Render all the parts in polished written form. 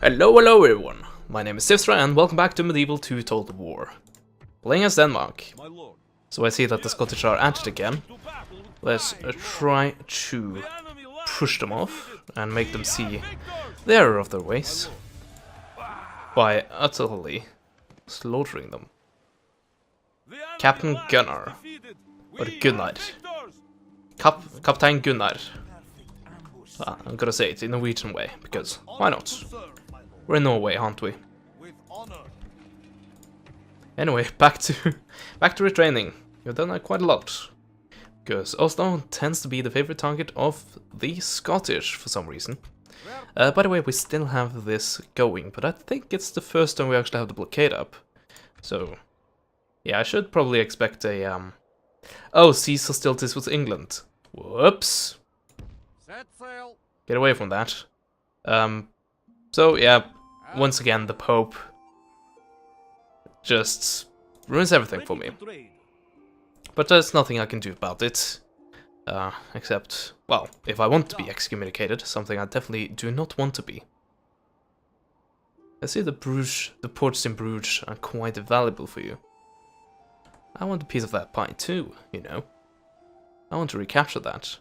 Hello everyone, my name is Sifstra and welcome back to Medieval 2 Total War. Playing as Denmark. So I see that the Scottish are at it again. Let's try to push them off and make them see the error of their ways by utterly slaughtering them. Captain Gunnar, or Gunnar. Kaptein Gunnar. I'm gonna say it in a Norwegian way, because why not? We're in Norway, aren't we? Anyway, back to retraining. You've done quite a lot. Because Oslo tends to be the favorite target of the Scottish for some reason. By the way, we still have this going, but I think it's the first time we actually have the blockade up. So, yeah, I should probably expect a, Oh, seas hostilities with England. Whoops. Get away from that. So, yeah, once again, the Pope just ruins everything for me. But there's nothing I can do about it. Except, well, if I want to be excommunicated, something I definitely do not want to be. I see the ports in Bruges are quite valuable for you. I want a piece of that pie too, you know. I want to recapture that.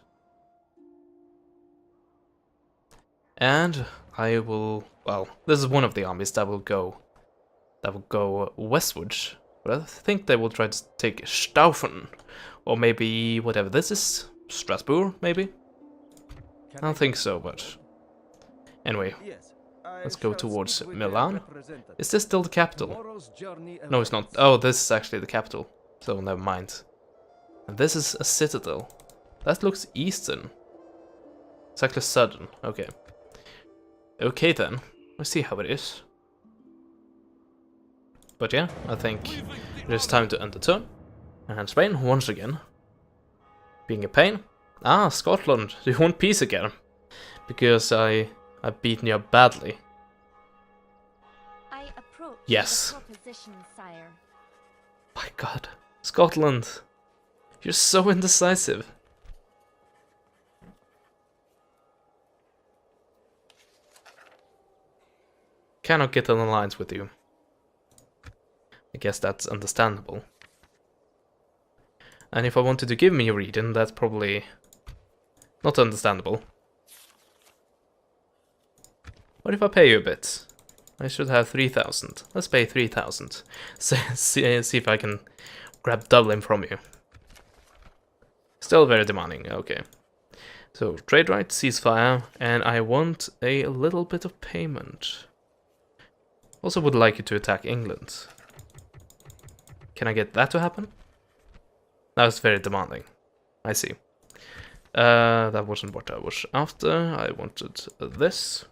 And I will, well, this is one of the armies that will go westwards. But I think they will try to take Staufen, or maybe whatever this is, Strasbourg, maybe? I don't think so, but anyway, let's go towards Milan. Is this still the capital? No, it's not. Oh, this is actually the capital, so never mind. And this is a citadel. That looks eastern. It's actually southern, okay. Okay then, let's see how it is. But yeah, I think it is time to end the turn. And Spain, once again, being a pain. Ah, Scotland, do you want peace again? Because I've beaten you up badly. Yes. Sire. My god, Scotland, you're so indecisive. Cannot get an alliance with you. I guess that's understandable. And if I wanted to give me a region, that's probably not understandable. What if I pay you a bit? I should have 3,000. Let's pay 3,000. See if I can grab Dublin from you. Still very demanding, okay. So, trade rights, ceasefire, and I want a little bit of payment. Also would like you to attack England. Can I get that to happen? That was very demanding. I see. That wasn't what I was after. I wanted this.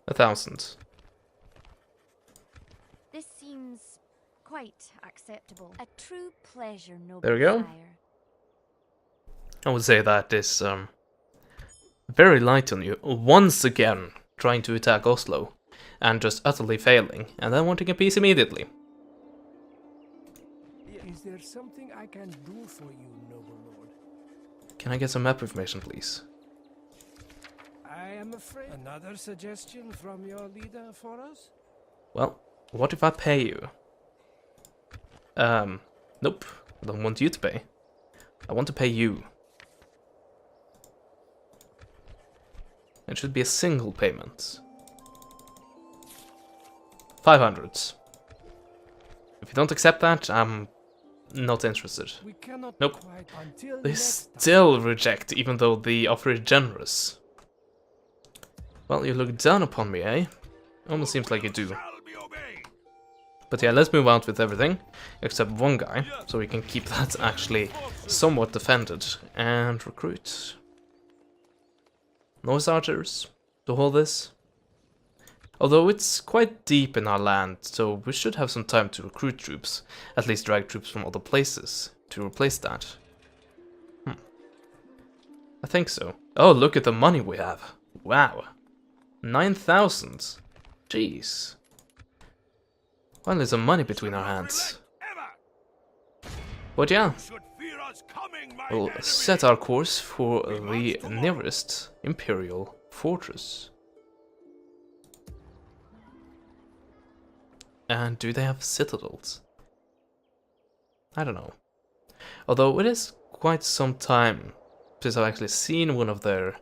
1,000. This seems quite acceptable. A true pleasure, noble There we go. sire. I would say that is very light on you. Once again, trying to attack Oslo. And just utterly failing, and then wanting a peace immediately. Is there something I can do for you, noble lord? Can I get some map information, please? I am afraid. Another suggestion from your leader for us? Well, what if I pay you? Nope. I don't want you to pay. I want to pay you. It should be a single payment. 500. If you don't accept that, I'm not interested. We cannot Nope. quite until They next time. still reject, even though the offer is generous. Well, you look down upon me, eh? Almost seems like you do. But yeah, let's move out with everything, except one guy, so we can keep that actually somewhat defended. And recruit. Noise archers to hold this. Although it's quite deep in our land, so we should have some time to recruit troops, at least drag troops from other places, to replace that. I think so. Oh, look at the money we have. Wow. 9,000. Jeez. Finally some money between our hands. But yeah, we'll set our course for the nearest Imperial fortress. And do they have citadels? I don't know. Although it is quite some time since I've actually seen one of their...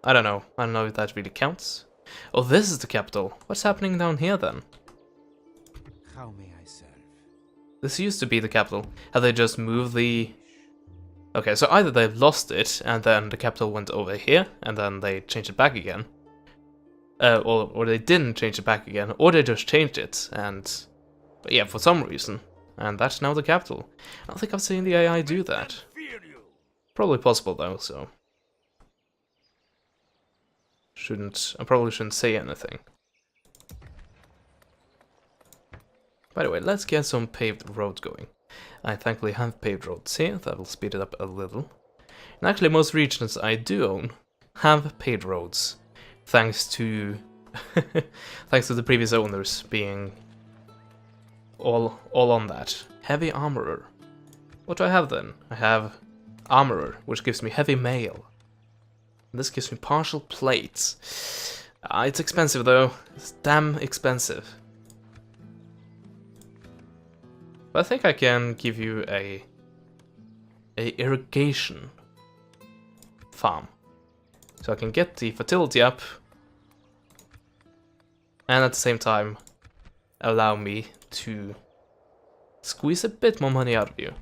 I don't know if that really counts. Oh, this is the capital. What's happening down here then? How may I serve? This used to be the capital. Have they just moved the... Okay, so either they've lost it, and then the capital went over here, and then they changed it back again. Or they didn't change it back again, or they just changed it, and... But yeah, for some reason. And that's now the capital. I don't think I've seen the AI do that. Probably possible though, so... I probably shouldn't say anything. By the way, let's get some paved roads going. I thankfully have paved roads here, that will speed it up a little. And actually most regions I do own have paved roads. Thanks to thanks to the previous owners being all on that. Heavy armorer. What do I have then? I have armorer, which gives me heavy mail. This gives me partial plates. It's expensive though. It's damn expensive. But I think I can give you a irrigation farm. So I can get the fertility up. And at the same time allow me to squeeze a bit more money out of you.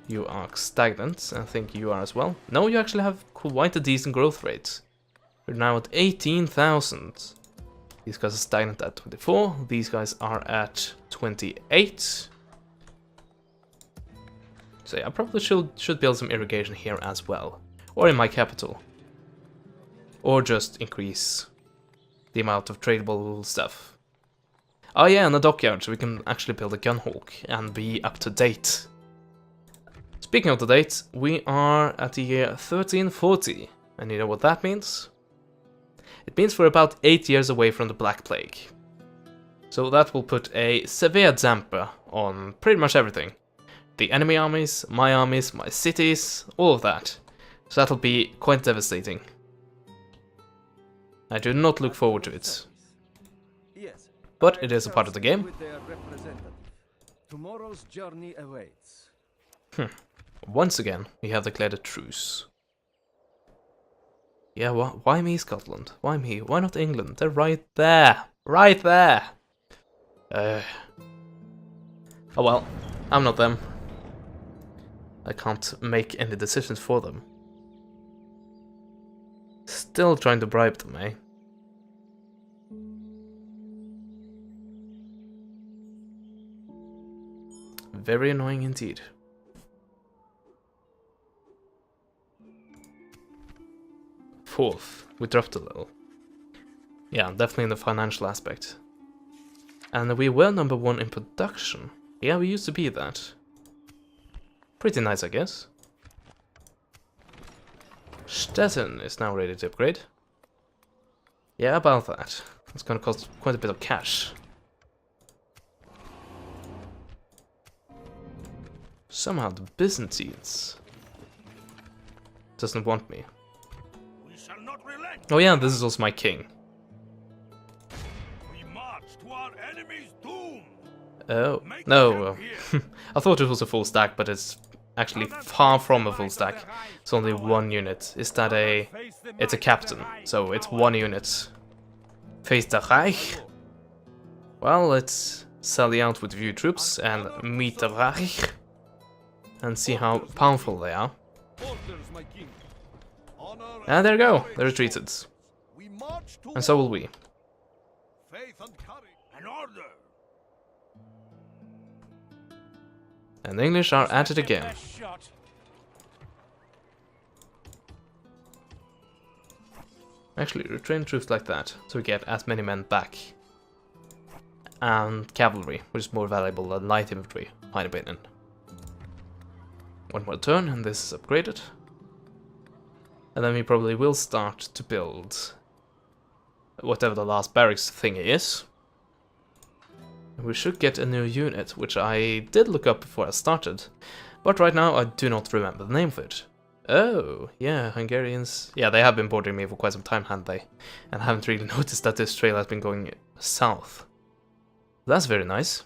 You are stagnant, I think you are as well. No, you actually have quite a decent growth rate. You're now at 18,000. These guys are stagnant at 24, these guys are at 28. So yeah, I probably should build some irrigation here as well. Or in my capital. Or just increase the amount of tradable stuff. Oh yeah, and a dockyard, so we can actually build a gunhawk and be up to date. Speaking of the date, we are at the year 1340, and you know what that means? It means we're about 8 years away from the Black Plague. So that will put a severe damper on pretty much everything. The enemy armies, my cities, all of that. So that'll be quite devastating. I do not look forward to it. But it is a part of the game. Tomorrow's journey awaits. Once again, we have declared a truce. Yeah, why me, Scotland? Why me? Why not England? They're right there! Right there! Oh well, I'm not them. I can't make any decisions for them. Still trying to bribe them, eh? Very annoying indeed. Fourth, we dropped a little. Yeah, definitely in the financial aspect. And we were number 1 in production. Yeah, we used to be that. Pretty nice, I guess. Stettin is now ready to upgrade. Yeah, about that. It's gonna cost quite a bit of cash. Somehow the Byzantines doesn't want me. Oh yeah, this is also my king. We march to our enemy's doom. Oh, no. I thought it was a full stack, but it's actually far from a full stack. It's only 1 unit. Is that a... It's a captain, so it's 1 unit. Face the Reich. Well, let's sally out with a few troops and meet the Reich. And see how powerful they are. And there you go, they retreated. And so will we. And the English are at it again. Actually, retrain troops like that, so we get as many men back. And cavalry, which is more valuable than light infantry, in my opinion. 1 more turn, and this is upgraded. And then we probably will start to build whatever the last barracks thing is. We should get a new unit, which I did look up before I started, but right now I do not remember the name of it. Oh, yeah, Hungarians. Yeah, they have been bordering me for quite some time, haven't they? And I haven't really noticed that this trail has been going south. That's very nice.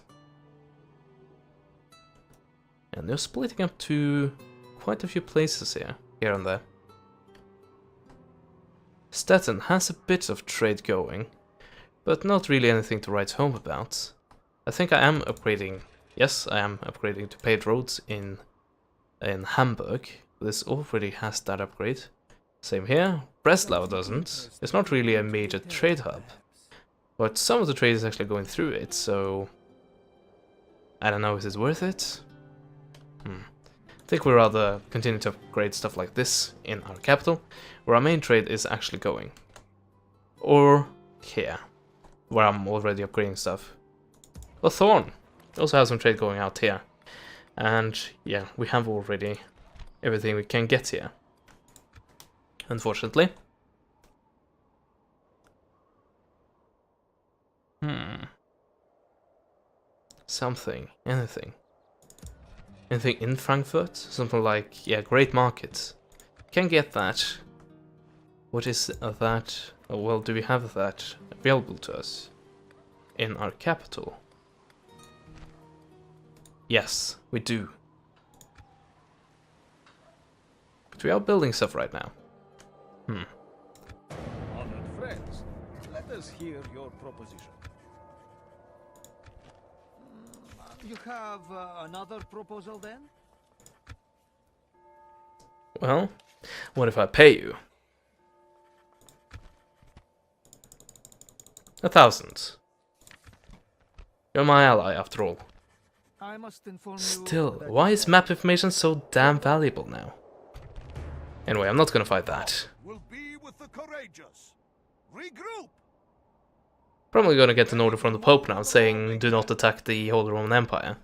And they're splitting up to quite a few places here and there. Stettin has a bit of trade going, but not really anything to write home about. I think I am upgrading. Yes, I am upgrading to paved roads in Hamburg. This already has that upgrade. Same here. Breslau doesn't. It's not really a major trade hub, but some of the trade is actually going through it, so I don't know, is it worth it? I think we'd rather continue to upgrade stuff like this in our capital, where our main trade is actually going. Or here, where I'm already upgrading stuff. Or Thorn. Also have some trade going out here. And yeah, we have already everything we can get here, unfortunately. Something, anything in Frankfurt? Something like, yeah, great markets. Can get that. What is that? Oh, well, do we have that available to us in our capital? Yes, we do. But we are building stuff right now. Honored friends, let us hear your proposition. You have another proposal then? Well, what if I pay you? 1,000. You're my ally, after all. I must inform you. Still, that why is map information so damn valuable now? Anyway, I'm not gonna fight that. will be with the courageous. Regroup. Probably gonna get an order from the Pope now saying, do not attack the Holy Roman Empire.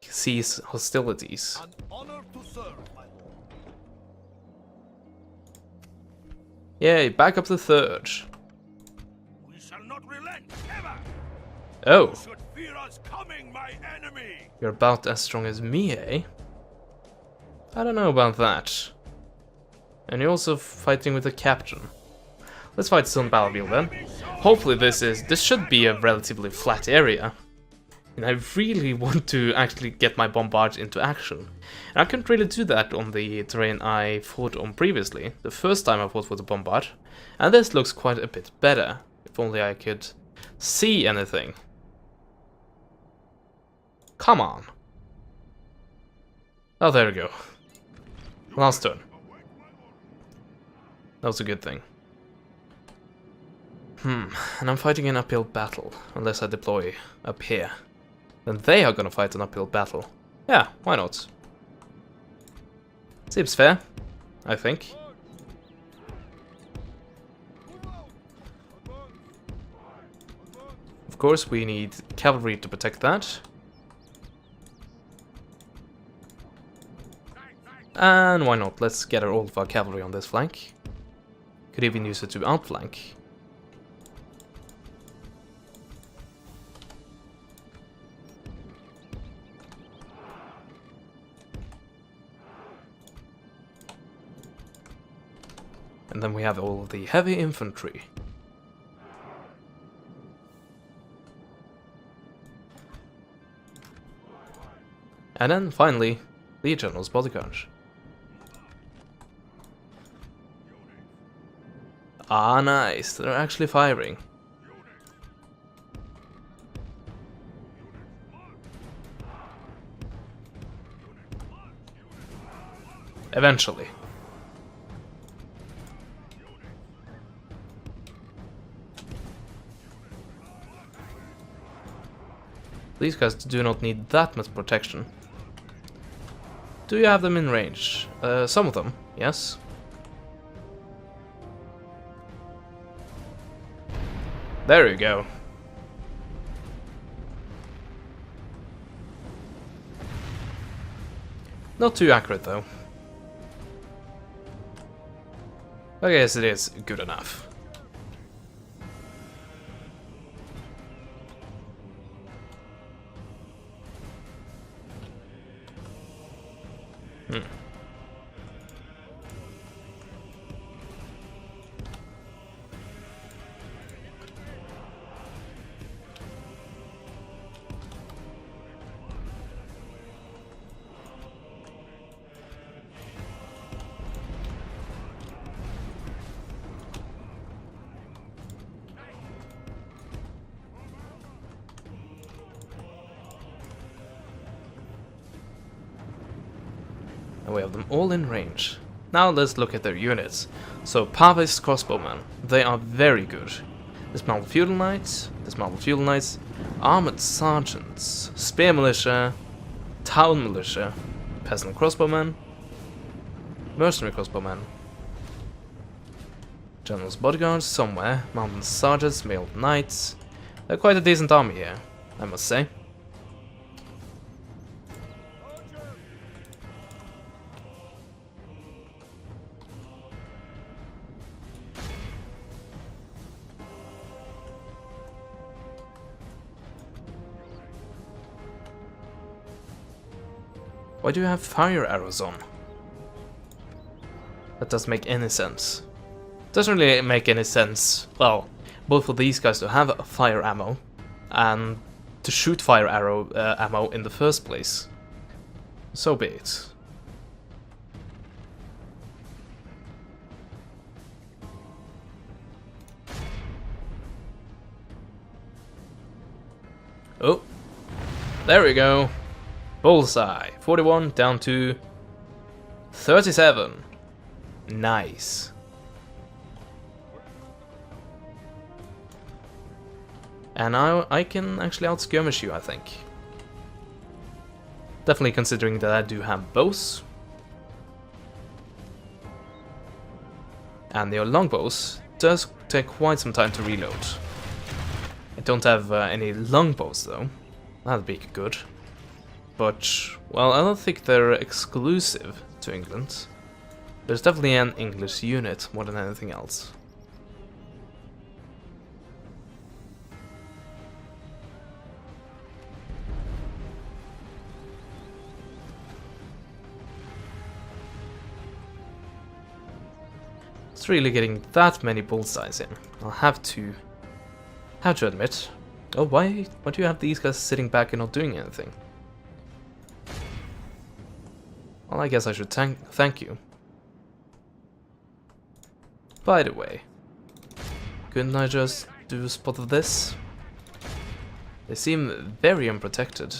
Cease hostilities. An honor to serve, my lord. Yay, back up the third. We shall not relent ever. Oh, You should fear us coming, my enemy. you're about as strong as me, eh? I don't know about that. And you're also fighting with the captain. Let's fight Stone Battlefield then. Hopefully this should be a relatively flat area. And I really want to actually get my bombard into action. And I couldn't really do that on the terrain I fought on previously, the first time I fought with the bombard. And this looks quite a bit better, if only I could see anything. Come on. Oh, there we go. Last turn. That was a good thing. And I'm fighting an uphill battle, unless I deploy up here. Then they are gonna fight an uphill battle. Yeah, why not? Seems fair, I think. Of course, we need cavalry to protect that. And why not? Let's gather all of our cavalry on this flank. Could even use it to outflank. And then we have all the heavy infantry. And then, finally, the General's bodyguard. Ah, nice. They're actually firing. Eventually. These guys do not need that much protection. Do you have them in range? Some of them, yes. There you go. Not too accurate though. I guess it is good enough. And we have them all in range. Now let's look at their units. So Pavis crossbowmen, they are very good. Dismantled feudal knights, armored sergeants, spear militia, town militia, peasant crossbowmen, mercenary crossbowmen, general's bodyguards somewhere, mountain sergeants, mailed knights. They're quite a decent army here, I must say. Why do you have fire arrows on? That doesn't make any sense. Doesn't really make any sense, well, both for these guys to have fire ammo and to shoot fire arrow ammo in the first place. So be it. Oh, there we go. Bullseye. 41 down to 37. Nice. And now I can actually out-skirmish you, I think. Definitely considering that I do have bows. And your longbows does take quite some time to reload. I don't have any longbows though. That'd be good. But, well, I don't think they're exclusive to England. There's definitely an English unit more than anything else. It's really getting that many bullseyes in. I'll have to admit. Oh, why do you have these guys sitting back and not doing anything? Well, I guess I should thank you. By the way, couldn't I just do a spot of this? They seem very unprotected.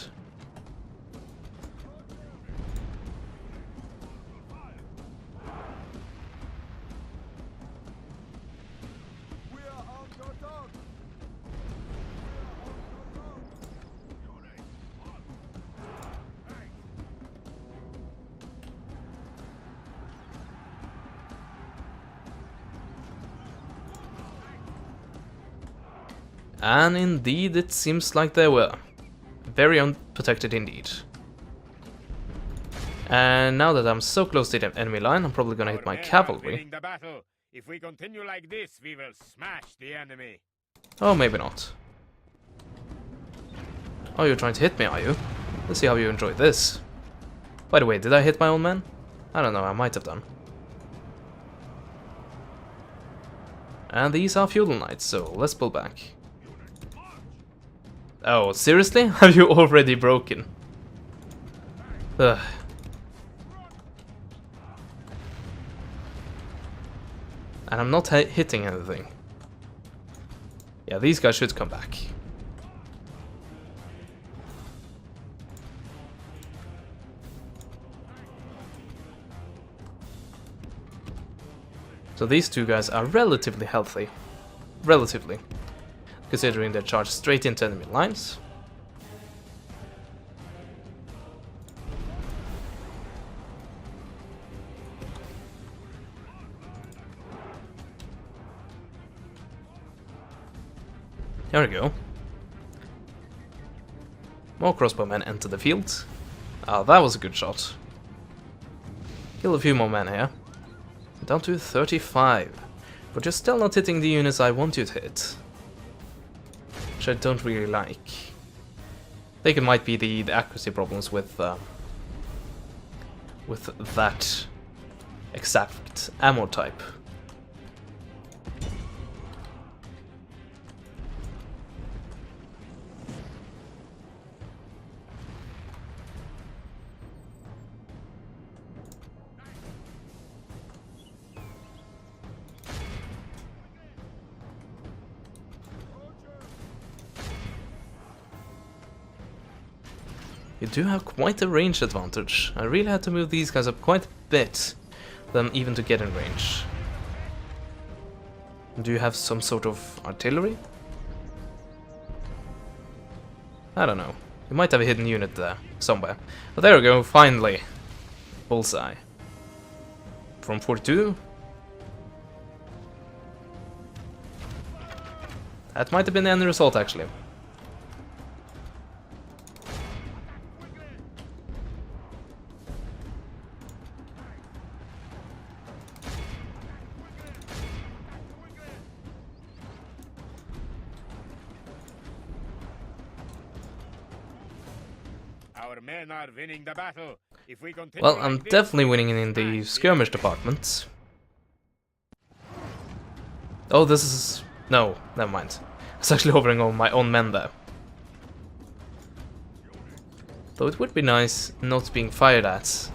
And indeed, it seems like they were. Very unprotected indeed. And now that I'm so close to the enemy line, I'm probably gonna hit my cavalry. If we continue like this, we will smash the enemy. Oh, maybe not. Oh, you're trying to hit me, are you? Let's see how you enjoy this. By the way, did I hit my own man? I don't know, I might have done. And these are feudal knights, so let's pull back. Oh, seriously? Have you already broken? Ugh. And I'm not hitting anything. Yeah, these guys should come back. So these two guys are relatively healthy. Relatively. Considering they charge straight into enemy lines. Here we go. More crossbowmen enter the field. Ah, that was a good shot. Kill a few more men here. Down to 35. But you're still not hitting the units I want you to hit. Which I don't really like. I think it might be the accuracy problems with that exact ammo type. You do have quite a range advantage. I really had to move these guys up quite a bit for them even to get in range. Do you have some sort of artillery? I don't know. You might have a hidden unit there, somewhere. But there we go, finally. Bullseye. From 42. That might have been the end result, actually. Our men are winning the battle. If we continue Well, I'm like this, definitely we winning will in the smash the skirmish enemy. department. Oh, this is... No, never mind. I was actually hovering over my own men there. Though it would be nice not being fired at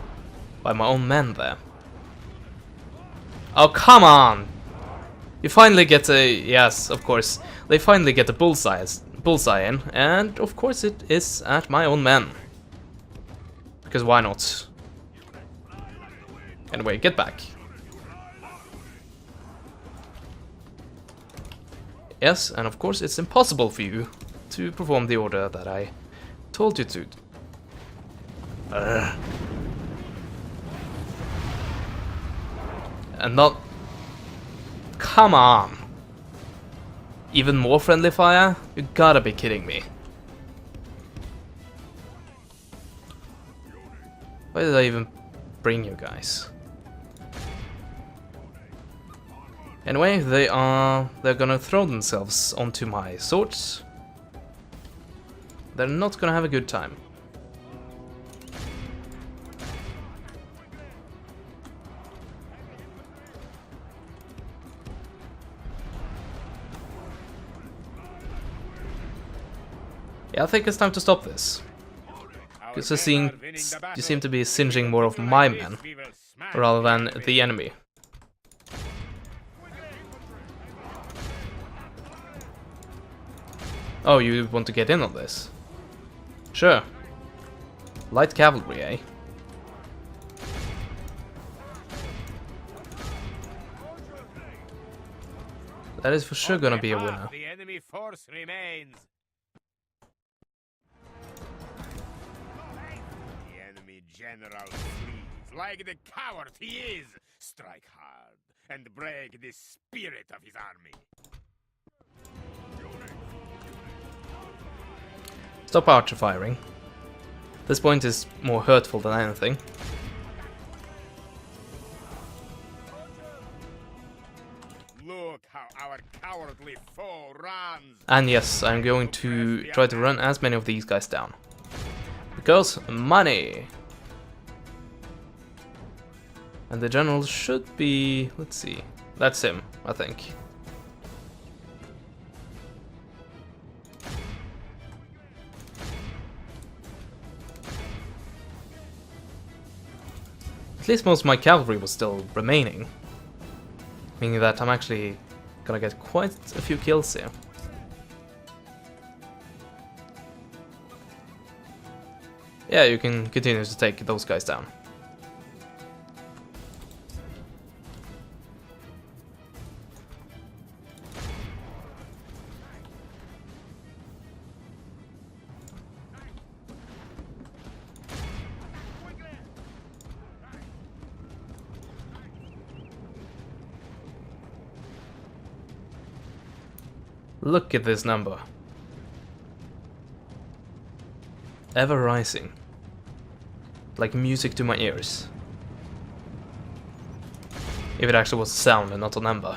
by my own men there. Oh, come on! You finally get a... Yes, of course. They finally get a bullseye in, and of course it is at my own men. Because why not? Anyway, get back. Yes, and of course it's impossible for you to perform the order that I told you to. And not... Come on! Even more friendly fire? You gotta be kidding me. Why did I even bring you guys? Anyway, they're gonna throw themselves onto my swords. They're not gonna have a good time. Yeah, I think it's time to stop this. Our Because men are winning the you battle. seem to be If we singeing more of continue my like this, men we will smash rather the than enemy. the enemy. Oh, you want to get in on this? Sure. Light cavalry, eh? That is for sure gonna be a Only winner. half the enemy force remains. The enemy general flees like the coward he is. Strike hard and break the spirit of his army. Stop archer firing. This point is more hurtful than anything. Look how our cowardly foe runs. And yes, I'm going to try to run as many of these guys down. Because money! And the general should be... let's see. That's him, I think. At least most of my cavalry was still remaining. Meaning that I'm actually gonna get quite a few kills here. Yeah, you can continue to take those guys down. Look at this number. Ever rising. Like music to my ears. If it actually was a sound and not a number.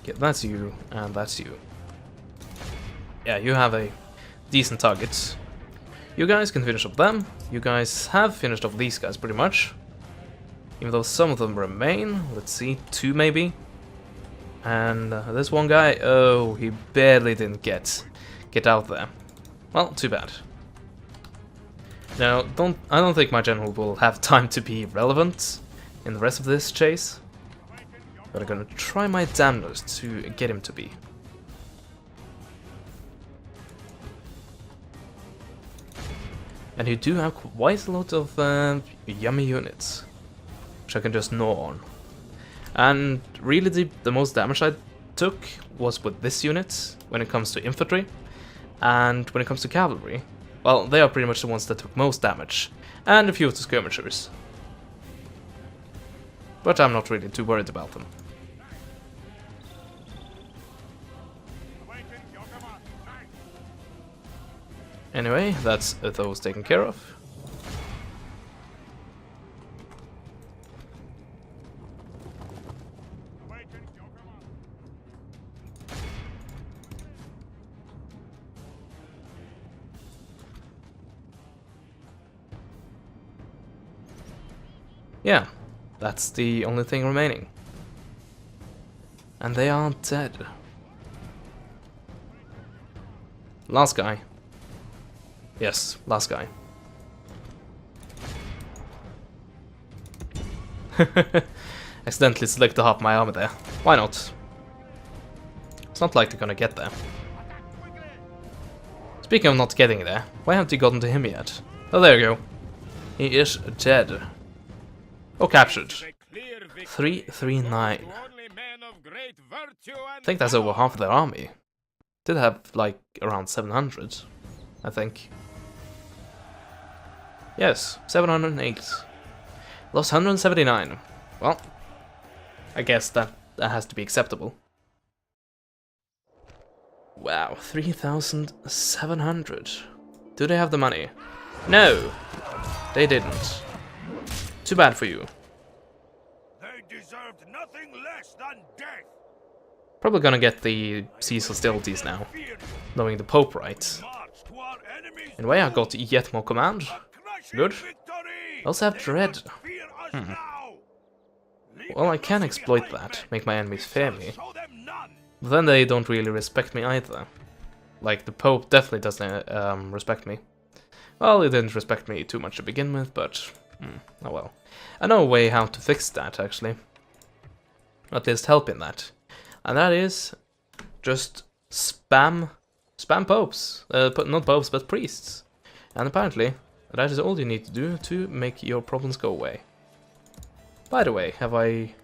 Okay, that's you, and that's you. Yeah, you have a decent targets. You guys can finish off them. You guys have finished off these guys pretty much. Even though some of them remain. Let's see, 2 maybe. And this one guy, oh, he barely didn't get out there. Well, too bad. Now, I don't think my general will have time to be relevant in the rest of this chase, but I'm gonna try my damnedest to get him to be. And you do have quite a lot of yummy units, which I can just gnaw on. And really the most damage I took was with this unit, when it comes to infantry, and when it comes to cavalry. Well, they are pretty much the ones that took most damage, and a few of the skirmishers. But I'm not really too worried about them. Anyway, that's those taken care of. Yeah, that's the only thing remaining. And they are dead. Last guy. Yes, last guy. Accidentally selected half my armor there. Why not? It's not like they're gonna get there. Speaking of not getting there, why haven't you gotten to him yet? Oh, there you go. He is dead. Oh, captured. 339. I think that's over half of their army. Did have like around 700, I think. Yes, 708. Lost 179. Well, I guess that has to be acceptable. Wow, 3,700. Do they have the money? No, they didn't. Too bad for you. They deserved nothing less than death. Probably gonna get the siege hostilities now, knowing the Pope right. Anyway, I got yet more command. Good. I also have dread. Well, I can exploit that, make my enemies fear me. But then they don't really respect me either. Like, the Pope definitely doesn't respect me. Well, he didn't respect me too much to begin with, but... oh well. I know a way how to fix that, actually. At least help in that. And that is... just spam popes. Not popes, but priests. And apparently, that is all you need to do to make your problems go away. By the way, have I...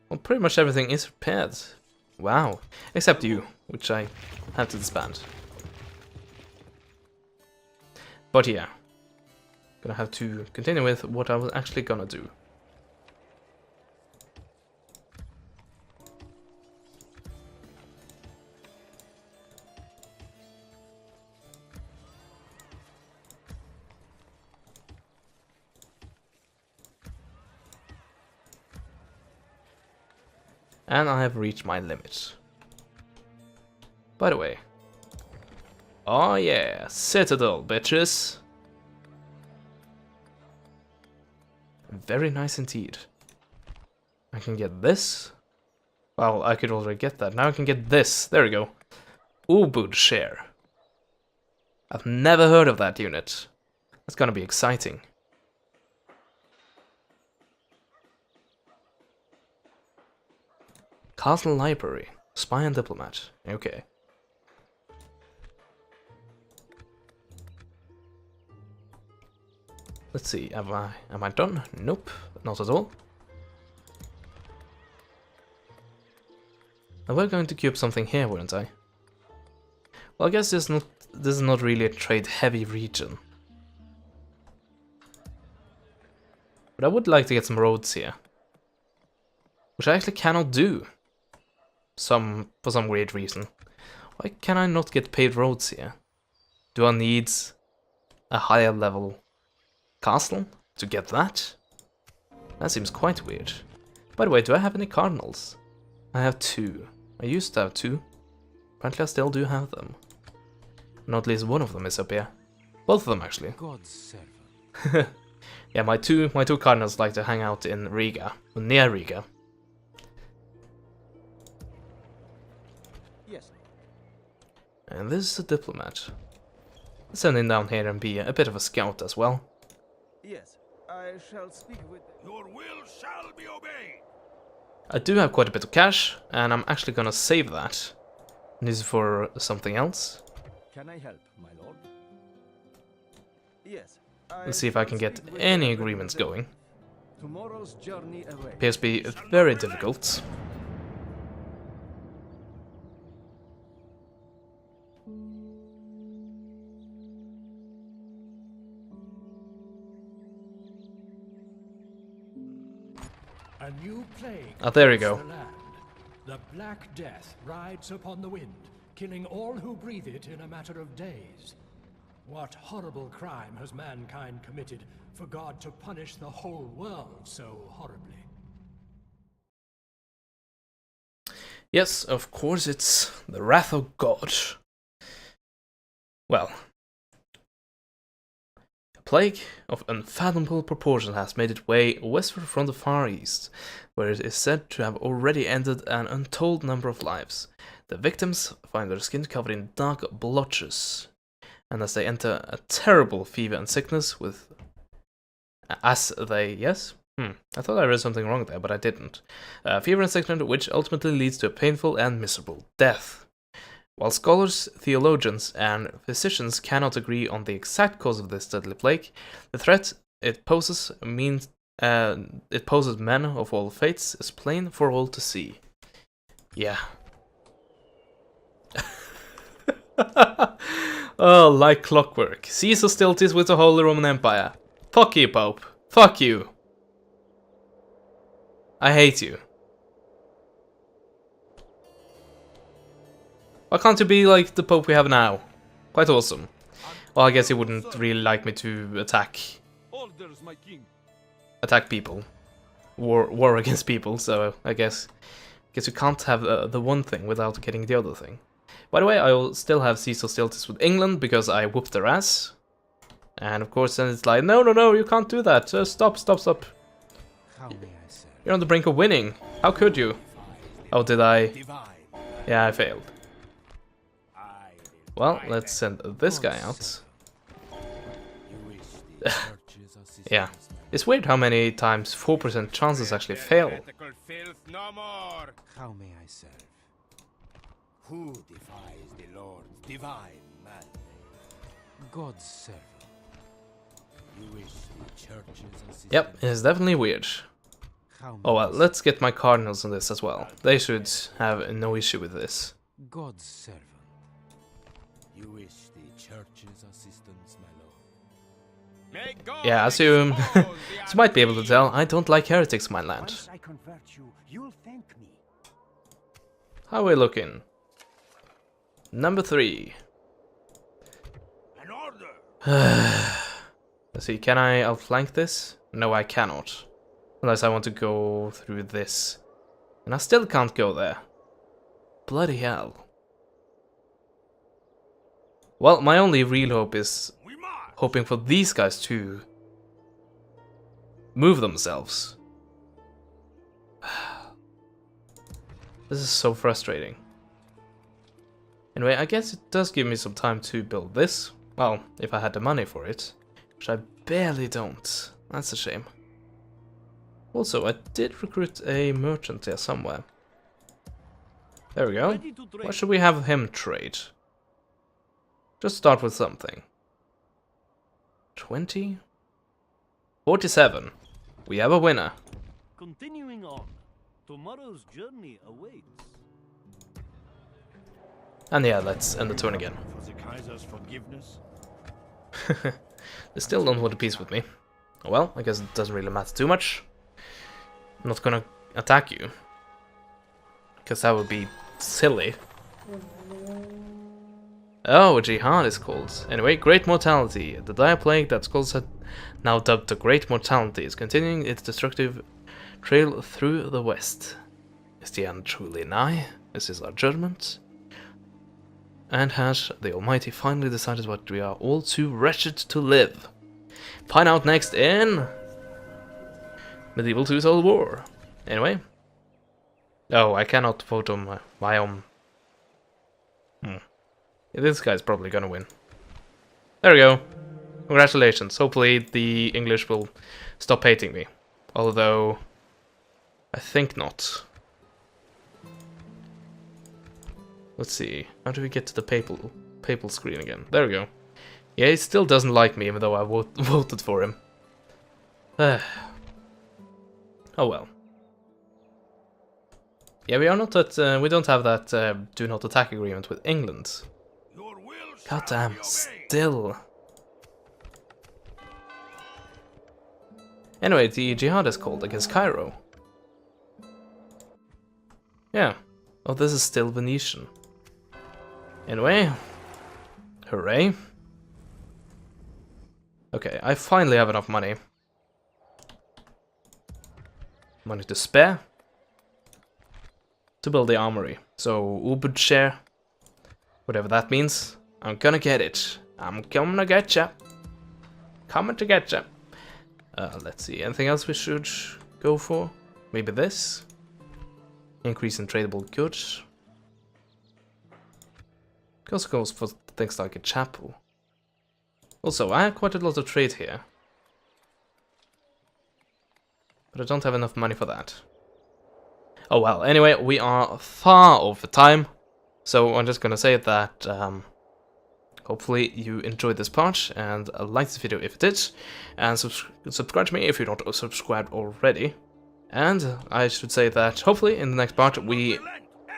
well, pretty much everything is repaired. Wow. Except you, which I have to disband. But yeah. Gonna have to continue with what I was actually gonna do. And I have reached my limit. By the way. Oh yeah, Citadel, bitches. Very nice indeed. I can get this. Well, I could already get that. Now I can get this. There we go. Ubud share. I've never heard of that unit. That's gonna be exciting. Castle Library. Spy and Diplomat. Okay. Let's see, am I done? Nope, not at all. And we're going to queue up something here, weren't I? Well, I guess this is not really a trade-heavy region. But I would like to get some roads here. Which I actually cannot do. For some weird reason. Why can I not get paved roads here? Do I need a higher level castle to get that? That seems quite weird. By the way, do I have any cardinals? I have 2. I used to have 2. Apparently I still do have them. And at least one of them is up here. Both of them actually. God's servant. Yeah, my two cardinals like to hang out in Riga, near Riga. Yes. And this is a diplomat. send him down here and be a bit of a scout as well. Yes, I shall speak with... Your will shall be obeyed. I do have quite a bit of cash, and I'm actually gonna save that. This is for something else. Can I help, my lord? Yes. Let's see if I can get any agreements going. Tomorrow's journey away. Appears to be very difficult. A new plague. Ah, there we go. fills the land. The Black Death rides upon the wind, killing all who breathe it in a matter of days. What horrible crime has mankind committed for God to punish the whole world so horribly? Yes, of course it's the wrath of God. Well, a plague of unfathomable proportion has made its way westward from the Far East, where it is said to have already ended an untold number of lives. The victims find their skin covered in dark blotches, and as they enter a terrible fever and sickness with... I thought I read something wrong there, but I didn't. Fever and sickness which ultimately leads to a painful and miserable death. While scholars, theologians, and physicians cannot agree on the exact cause of this deadly plague, the threat it poses men of all faiths is plain for all to see. Yeah. Oh, like clockwork. Caesar still is with the Holy Roman Empire. Fuck you, Pope. Fuck you. I hate you. Why can't you be like the Pope we have now? Quite awesome. Well, I guess he wouldn't really like me to attack Orders, my king. people. War against people, so I guess you can't have the one thing without getting the other thing. By the way, I will still have Caesar Stiltis with England because I whooped their ass. And of course then it's like, no, you can't do that. Stop. How may I serve? You're on the brink of winning. How could you? Oh, did I? Yeah, I failed. Well, let's send this guy out. Yeah. It's weird how many times 4% chances actually fail. Heretical filth no more. How may I serve? Who defies the Lord's divine mandate? God's servant. You wish the churches and Yep, it's definitely weird. How may Oh well, I let's get my cardinals on this as well. They should have no issue with this. serve? God's servant. You wish the church's assistance, my lord. May God Yeah, as you, expose as you might be able to tell, I don't like heretics in my land. Once I convert you, you'll thank me. How are we looking? Number 3. An order. Let's see, can I outflank this? No, I cannot. Unless I want to go through this. And I still can't go there. Bloody hell. Well, my only real hope is We march. hoping for these guys to move themselves. This is so frustrating. Anyway, I guess it does give me some time to build this. Well, if I had the money for it. Which I barely don't. That's a shame. Also, I did recruit a merchant here somewhere. There we go. Why should we have him trade? Just start with something. 20? 47. We have a winner. Continuing on, tomorrow's journey awaits. And yeah, let's end the turn again. For the Kaiser's forgiveness. They still don't want a peace with me. Well, I guess it doesn't really matter too much. I'm not gonna attack you. Because that would be silly. Oh, a jihad is called. Anyway, Great Mortality. The dire plague that scholars had now dubbed the Great Mortality is continuing its destructive trail through the west. Is the end truly nigh? Is this our judgment? And has the Almighty finally decided what we are all too wretched to live? Find out next in Medieval 2 Total War. Anyway. Oh, I cannot vote on my own. This guy's probably gonna win. There we go. Congratulations. Hopefully the English will stop hating me. Although, I think not. Let's see. How do we get to the papal screen again? There we go. Yeah, he still doesn't like me, even though I voted for him. Oh well. Yeah, we are not at. We don't have that do not attack agreement with England. Goddamn, still. Anyway, the jihad is called against Cairo. Yeah. Oh, this is still Venetian. Anyway. Hooray. Okay, I finally have enough money. Money to spare. To build the armory. So, Ubud share. Whatever that means. I'm gonna get it. I'm gonna get ya. Coming to get ya. Let's see. Anything else we should go for? Maybe this? Increase in tradable goods. It also goes for things like a chapel. Also, I have quite a lot of trade here. But I don't have enough money for that. Oh well, anyway, we are far over time. So I'm just gonna say that hopefully you enjoyed this part and like this video if it did. And subscribe to me if you're not subscribed already. And I should say that hopefully in the next part we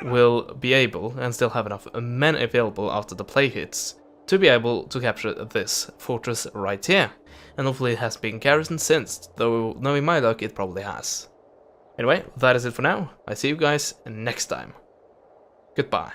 will be able and still have enough men available after the plague hits to be able to capture this fortress right here. And hopefully it has been garrisoned since, though knowing my luck it probably has. Anyway, that is it for now. I see you guys next time. Goodbye.